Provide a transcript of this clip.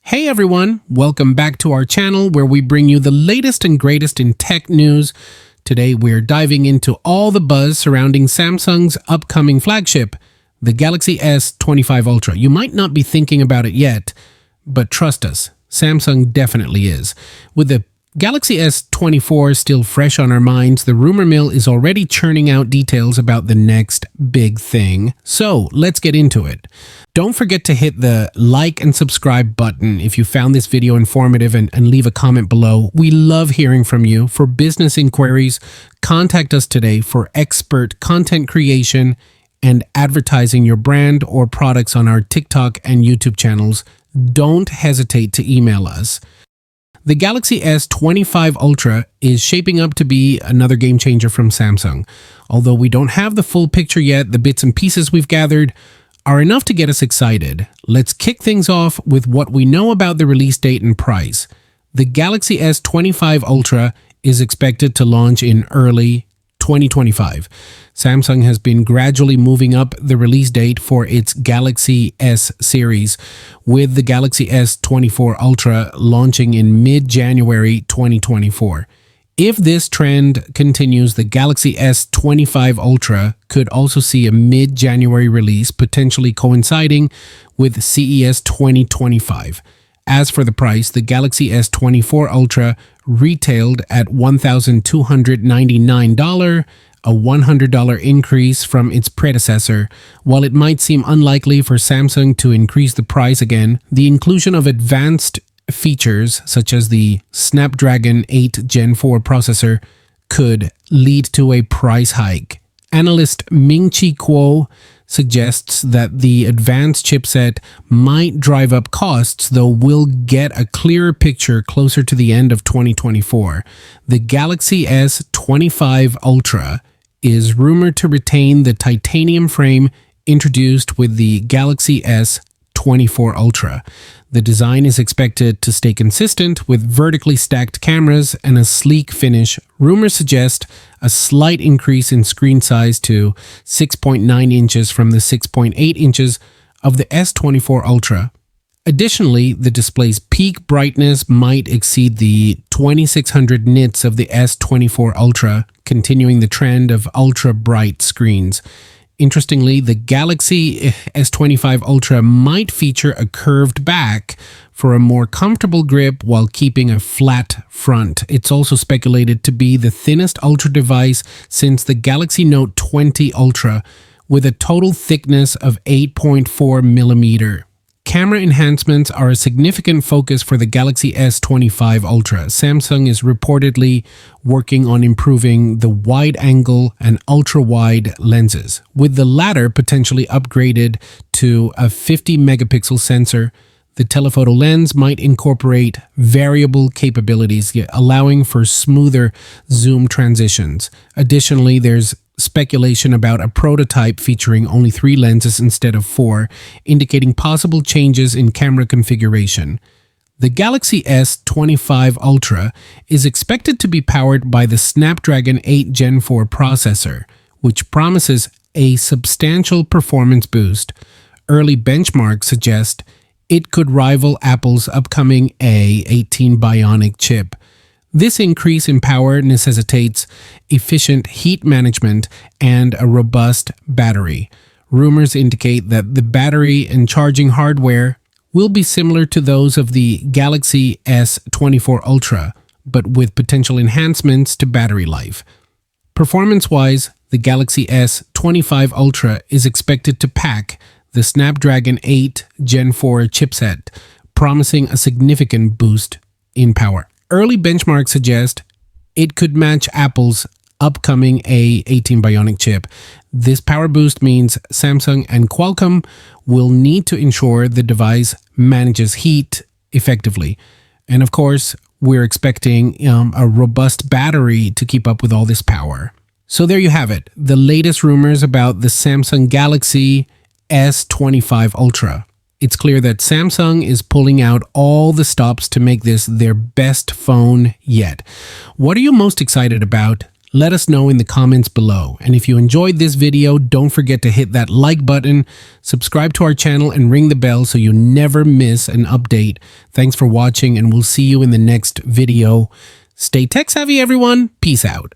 Hey everyone, welcome back to our channel where we bring you the latest and greatest in tech news. Today we're diving into all the buzz surrounding Samsung's upcoming flagship, the Galaxy S25 Ultra. You might not be thinking about it yet, but trust us, Samsung definitely is. With the Galaxy S24 still fresh on our minds, the rumor mill is already churning out details about the next big thing. So let's get into it. Don't forget to hit the like and subscribe button if you found this video informative and leave a comment below. We love hearing from you. For business inquiries, contact us today for expert content creation and advertising your brand or products on our TikTok and YouTube channels. Don't hesitate to email us. The Galaxy S25 Ultra is shaping up to be another game changer from Samsung. Although we don't have the full picture yet, the bits and pieces we've gathered are enough to get us excited. Let's kick things off with what we know about the release date and price. The Galaxy S25 Ultra is expected to launch in early 2025. Samsung has been gradually moving up the release date for its Galaxy S series, with the Galaxy S24 Ultra launching in mid-January 2024. If this trend continues, the Galaxy S25 Ultra could also see a mid-January release, potentially coinciding with CES 2025. As for the price, the Galaxy S24 Ultra retailed at $1,299, a $100 increase from its predecessor. While it might seem unlikely for Samsung to increase the price again, the inclusion of advanced features such as the Snapdragon 8 Gen 4 processor could lead to a price hike. Analyst Ming-Chi Kuo suggests that the advanced chipset might drive up costs, though we'll get a clearer picture closer to the end of 2024. The Galaxy S25 Ultra is rumored to retain the titanium frame introduced with the Galaxy S24 Ultra. The design is expected to stay consistent with vertically stacked cameras and a sleek finish. Rumors suggest a slight increase in screen size to 6.9 inches from the 6.8 inches of the S24 Ultra. Additionally, the display's peak brightness might exceed the 2600 nits of the S24 Ultra, continuing the trend of ultra-bright screens. Interestingly, the Galaxy S25 Ultra might feature a curved back for a more comfortable grip while keeping a flat front. It's also speculated to be the thinnest Ultra device since the Galaxy Note 20 Ultra, with a total thickness of 8.4 millimeter. Camera enhancements are a significant focus for the Galaxy S25 Ultra. Samsung is reportedly working on improving the wide-angle and ultra-wide lenses, with the latter potentially upgraded to a 50-megapixel sensor. The telephoto lens might incorporate variable capabilities, allowing for smoother zoom transitions. Additionally, there's speculation about a prototype featuring only 3 lenses instead of 4, indicating possible changes in camera configuration. The Galaxy S25 Ultra is expected to be powered by the Snapdragon 8 Gen 4 processor, which promises a substantial performance boost. Early benchmarks suggest it could rival Apple's upcoming A18 Bionic chip. This increase in power necessitates efficient heat management and a robust battery. Rumors indicate that the battery and charging hardware will be similar to those of the Galaxy S24 Ultra, but with potential enhancements to battery life. Performance-wise, the Galaxy S25 Ultra is expected to pack the Snapdragon 8 Gen 4 chipset, promising a significant boost in power. Early benchmarks suggest it could match Apple's upcoming A18 Bionic chip. This power boost means Samsung and Qualcomm will need to ensure the device manages heat effectively. And of course, we're expecting a robust battery to keep up with all this power. So there you have it, the latest rumors about the Samsung Galaxy S25 Ultra. It's clear that Samsung is pulling out all the stops to make this their best phone yet. What are you most excited about? Let us know in the comments below. And if you enjoyed this video, don't forget to hit that like button, subscribe to our channel, and ring the bell so you never miss an update. Thanks for watching, and we'll see you in the next video. Stay tech savvy, everyone. Peace out.